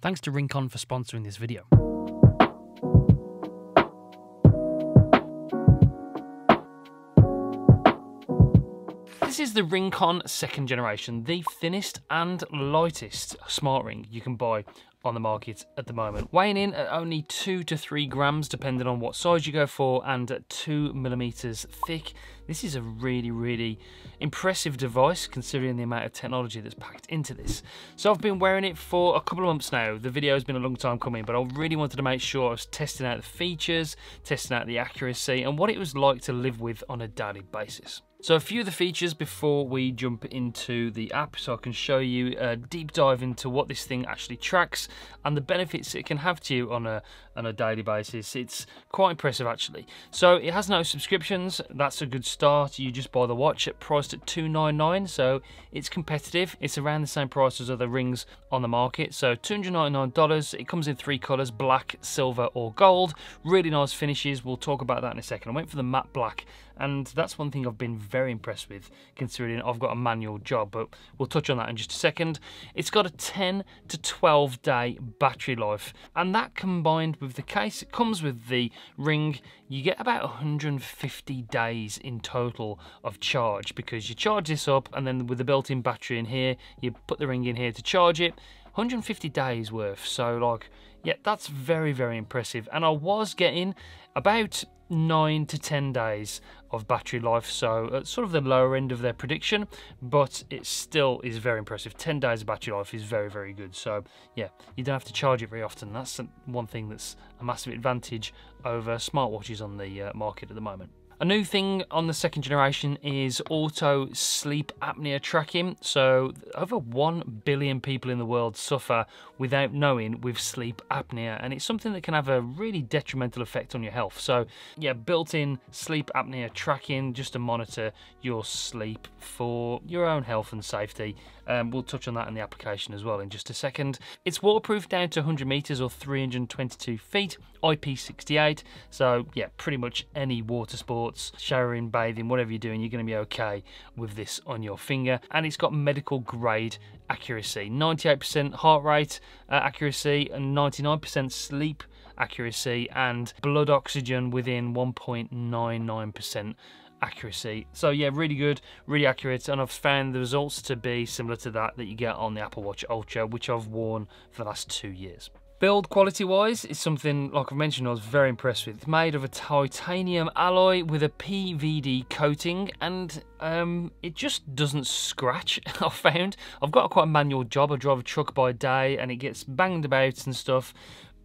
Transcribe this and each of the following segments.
Thanks to Ringconn for sponsoring this video. This is the Ringconn 2nd generation, the thinnest and lightest smart ring you can buy on the market at the moment, weighing in at only 2 to 3 grams depending on what size you go for, and at 2 millimeters thick. This is a really impressive device considering the amount of technology that's packed into this. So I've been wearing it for a couple of months now. The video has been a long time coming, but I really wanted to make sure I was testing out the features, testing out the accuracy, and what it was like to live with on a daily basis. So a few of the features before we jump into the app, so I can show you a deep dive into what this thing actually tracks and the benefits it can have to you on a daily basis. It's quite impressive actually. So it has no subscriptions, that's a good start. You just buy the watch priced at $299, so it's competitive. It's around the same price as other rings on the market, so $299. It comes in 3 colours, black, silver or gold. Really nice finishes, we'll talk about that in a second. I went for the matte black, and that's one thing I've been very impressed with considering I've got a manual job, but we'll touch on that in just a second. It's got a 10 to 12 day battery life, and that combined with the case it comes with the ring, you get about 150 days in total of charge, because you charge this up and then with the built-in battery in here, you put the ring in here to charge it. 150 days worth, so like, yeah, that's very impressive. And I was getting about 9 to 10 days of battery life, so at sort of the lower end of their prediction, but it still is very impressive. 10 days of battery life is very good. So yeah, you don't have to charge it very often. That's one thing that's a massive advantage over smartwatches on the market at the moment. A new thing on the 2nd generation is auto sleep apnea tracking. So over 1 billion people in the world suffer without knowing with sleep apnea, and it's something that can have a really detrimental effect on your health. So yeah, built-in sleep apnea tracking just to monitor your sleep for your own health and safety. We'll touch on that in the application as well in just a second. It's waterproof down to 100 meters or 322 feet, IP68. So yeah, pretty much any water sports, showering, bathing, whatever you're doing, you're going to be okay with this on your finger. And it's got medical grade accuracy, 98% heart rate accuracy and 99% sleep accuracy, and blood oxygen within 1.99% accuracy. So yeah, really good, really accurate, and I've found the results to be similar to that you get on the Apple Watch Ultra, which I've worn for the last 2 years. Build quality wise is something, like I've mentioned, I was very impressed with. It's made of a titanium alloy with a PVD coating, and it just doesn't scratch. I've found I've got quite a manual job. I drive a truck by day and it gets banged about and stuff.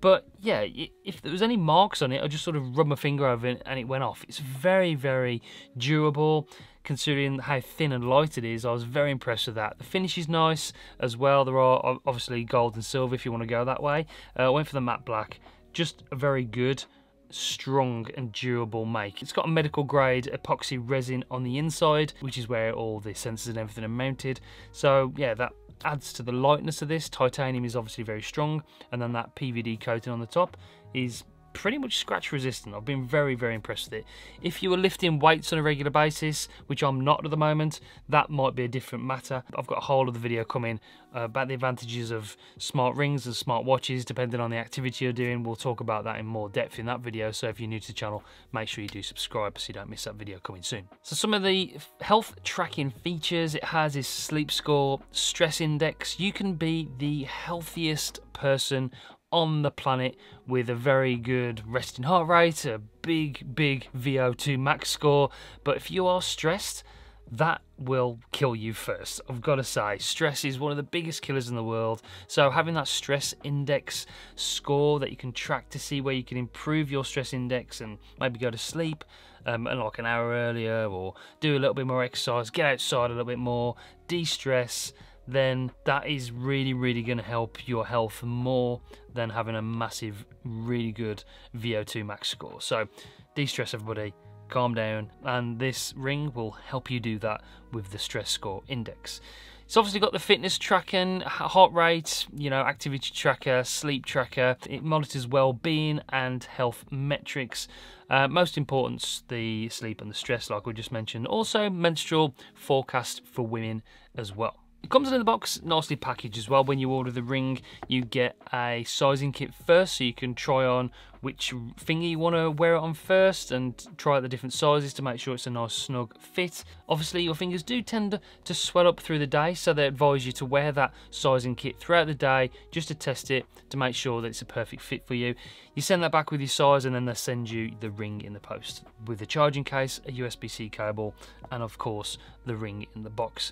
But yeah, if there was any marks on it, I just sort of rubbed my finger over it and it went off. It's very durable. Considering how thin and light it is, I was very impressed with that. The finish is nice as well. There are obviously gold and silver if you want to go that way. I went for the matte black. Just a very good, strong and durable make. It's got a medical grade epoxy resin on the inside, which is where all the sensors and everything are mounted. So yeah, that adds to the lightness of this. Titanium is obviously very strong, and then that PVD coating on the top is pretty much scratch resistant. I've been very impressed with it. If you were lifting weights on a regular basis, which I'm not at the moment, that might be a different matter. I've got a whole other video coming about the advantages of smart rings and smart watches depending on the activity you're doing. We'll talk about that in more depth in that video, so if you're new to the channel, make sure you do subscribe so you don't miss that video coming soon. So some of the health tracking features it has is sleep score, stress index. You can be the healthiest person on the planet with a very good resting heart rate, a big VO2 max score, but if you are stressed, that will kill you first. I've got to say, stress is one of the biggest killers in the world, so having that stress index score that you can track to see where you can improve your stress index and maybe go to sleep like an hour earlier, or do a little bit more exercise, get outside a little bit more, de-stress, then that is really going to help your health more than having a massive, really good VO2 max score. So de-stress everybody, calm down, and this ring will help you do that with the stress score index. It's obviously got the fitness tracking, heart rate, activity tracker, sleep tracker. It monitors well-being and health metrics. Most important, the sleep and the stress, like we just mentioned. Also, menstrual forecast for women as well. It comes in the box nicely packaged as well. When you order the ring, you get a sizing kit first, so you can try on which finger you want to wear it on first and try out the different sizes to make sure it's a nice snug fit. Obviously your fingers do tend to swell up through the day, so they advise you to wear that sizing kit throughout the day just to test it, to make sure that it's a perfect fit for you. You send that back with your size, and then they send you the ring in the post with a charging case, a USB-C cable, and of course the ring in the box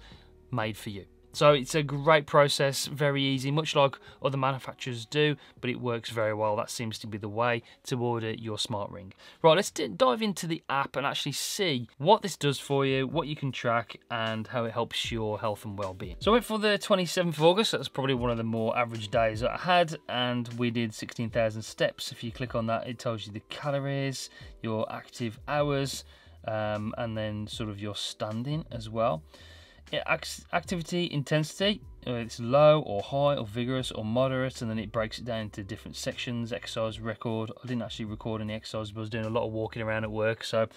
made for you. So it's a great process, very easy, much like other manufacturers do, but it works very well. That seems to be the way to order your smart ring. Right, let's dive into the app and actually see what this does for you, what you can track, and how it helps your health and well-being. So I went for the 27th of August. That's probably one of the more average days that I had, and we did 16,000 steps. If you click on that, it tells you the calories, your active hours, and then sort of your standing as well. Activity intensity, it's low or high or vigorous or moderate, and then it breaks it down into different sections. Exercise record, I didn't actually record any exercise, but I was doing a lot of walking around at work, so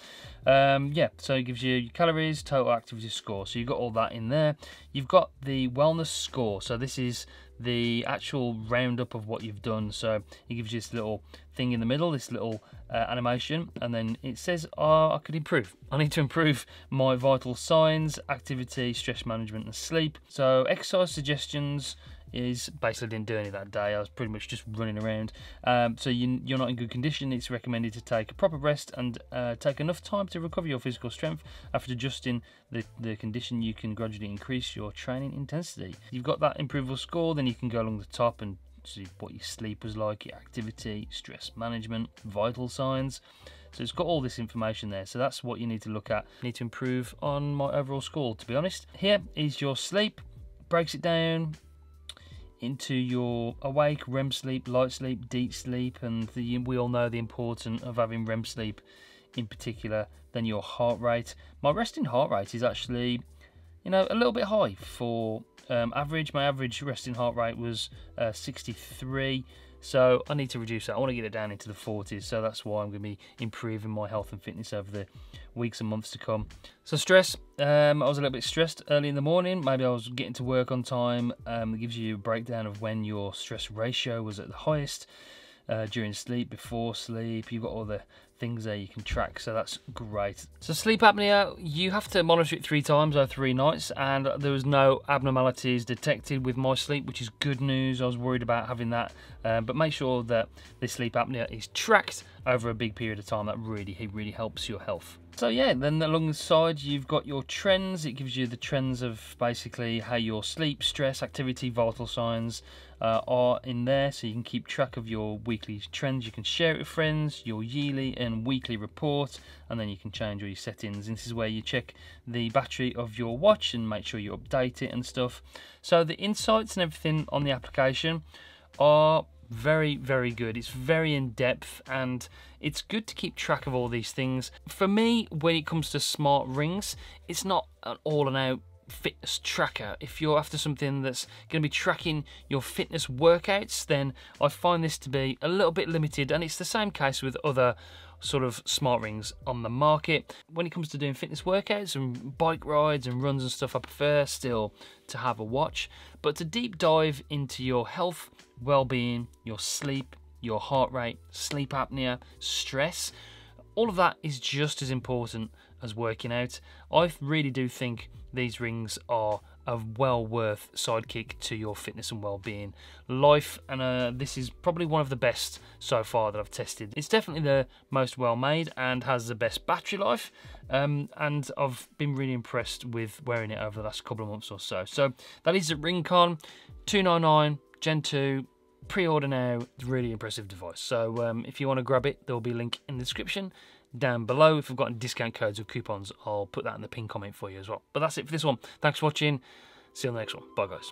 yeah, so it gives you your calories, total activity score, so you've got all that in there. You've got the wellness score, so this is the actual roundup of what you've done. So it gives you this little thing in the middle, this little animation, and then it says, oh, I could improve. I need to improve my vital signs, activity, stress management, and sleep. So exercise suggestions is basically didn't do any that day. I was pretty much just running around. So you're not in good condition. It's recommended to take a proper rest and take enough time to recover your physical strength. After adjusting the condition, you can gradually increase your training intensity. You've got that improvable score, then you can go along the top and see what your sleep was like, your activity, stress management, vital signs. So it's got all this information there. So that's what you need to look at. I need to improve on my overall score, to be honest. Here is your sleep. Breaks it down into your awake, REM sleep, light sleep, deep sleep, and we all know the importance of having REM sleep in particular. Then your heart rate. My resting heart rate is actually, you know, a little bit high for average. My average resting heart rate was 63, so I need to reduce that. I want to get it down into the 40s, so that's why I'm going to be improving my health and fitness over the weeks and months to come. So stress, I was a little bit stressed early in the morning. Maybe I was getting to work on time. It gives you a breakdown of when your stress ratio was at the highest, during sleep, before sleep. You've got all the things there you can track, so that's great. So sleep apnea, you have to monitor it 3 times over 3 nights, and there was no abnormalities detected with my sleep, which is good news. I was worried about having that, but make sure that the sleep apnea is tracked over a big period of time. That really helps your health. So yeah, then alongside you've got your trends. It gives you the trends of basically how your sleep, stress, activity, vital signs are in there, so you can keep track of your weekly trends. You can share it with friends, your yearly and weekly report, and then you can change all your settings. And this is where you check the battery of your watch and make sure you update it and stuff. So the insights and everything on the application are very good. It's very in-depth, and it's good to keep track of all these things. For me, when it comes to smart rings, it's not an all-and-out fitness tracker. If you're after something that's going to be tracking your fitness workouts, then I find this to be a little bit limited, and it's the same case with other sort of smart rings on the market. When it comes to doing fitness workouts and bike rides and runs and stuff, I prefer still to have a watch. But to deep dive into your health, well-being, your sleep, your heart rate, sleep apnea, stress, all of that is just as important as working out. I really do think these rings are a well worth sidekick to your fitness and well-being life, and this is probably one of the best so far that I've tested. It's definitely the most well made and has the best battery life, and I've been really impressed with wearing it over the last couple of months or so. So that is the Ringconn 299 Gen 2. Pre-order now. It's a really impressive device. So if you want to grab it, there'll be a link in the description down below. If we've got any discount codes or coupons, I'll put that in the pinned comment for you as well. But that's it for this one. Thanks for watching. See you on the next one. Bye guys.